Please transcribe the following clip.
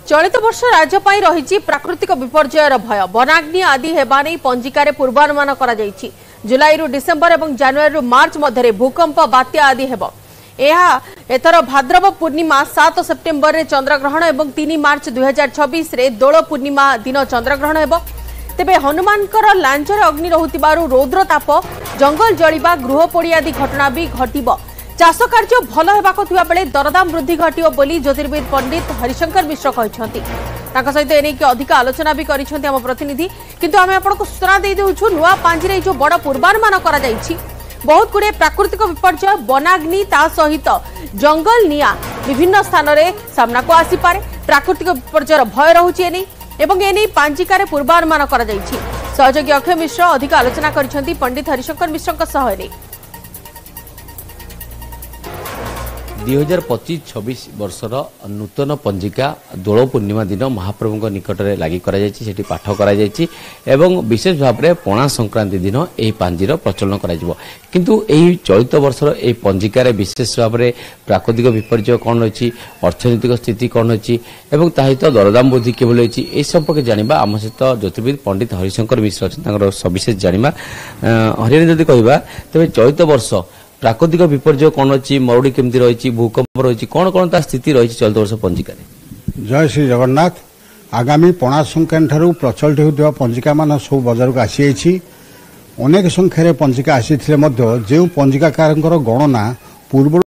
चलित वर्ष राज्य पर रही प्राकृतिक विपर्ययर भय वनाग्नि आदि हेबा नहीं पंजिकार पूर्वानुमान करा जायछि। जुलाई रु डिसेम्बर और जनवरी रु मार्च मध्य भूकंप बात्या आदि हेबो। एथर भाद्रव पूर्णिमा 7 सेप्टेम्बर रे चंद्रग्रहण और 3 मार्च 2026 रे दोल पूर्णिमा दिन चंद्रग्रहण हेबो। तेबे हनुमानकर लांचर अग्नि रहुतिबारु रौद्र ताप जंगल जलिबा गृह पोड़ी आदि घटना भी घटिबो। चाष कार्य भल होबाको थिबा बेले दरदाम वृद्धि घटिबो बोली ज्योतिर्विद पंडित हरिशंकर मिश्र कहछंती। ताका सहित एने कि अधिक आलोचना भी करिसंती हम प्रतिनिधि। किंतु आमे आपनको सूचना दे देउछु नुआ पांजिरे जो बड़ पूर्वानुमान करा जायछि बहुत गुड़े प्राकृतिक विपर्यय वनाग्नि ता सहित जंगल निया विभिन्न स्थान रे सामना को आसी पारे। प्राकृतिक विपर्यय भय रहुछि एने एवं एने पांजिकारे पूर्वानुमान करा जायछि। सहयोगी अक्षय मिश्र अधिक आलोचना करिसंती पंडित हरिशंकर मिश्रक सह एने 2025-26 वर्षर नूतन पंजिका दोल पूर्णिमा दिन महाप्रभु निकट में लगी कर पाठ कर विशेष भाव में पणा संक्रांति दिन यह पांजीर प्रचलन किंतु यही चलित वर्षर यह पंजिकार विशेष भाव में प्राकृतिक विपर्यय कौन रही अर्थनैतिक स्थिति कौन रही सहित दरदाम वृद्धि किभली रही ए संपर्क जाना आम सहित ज्योतिर्विद पंडित हरिशंकर मिश्र अच्छे सविशेष जाना हरियाणा जदि कह तेज चलित वर्ष प्राकृतिक विपर्यय कौन अच्छी मरुड़ी केमती रही भूकंप रही कौन कौन ता स्थिति रही चलित वर्ष पंजिका। जय श्री जगन्नाथ। आगामी पणा संक्रांति प्रचलित होता पंजिका मान सब बजार को आसी अनेक संख्यार पंजिका आसी जो पंजिकाकार गणना पूर्व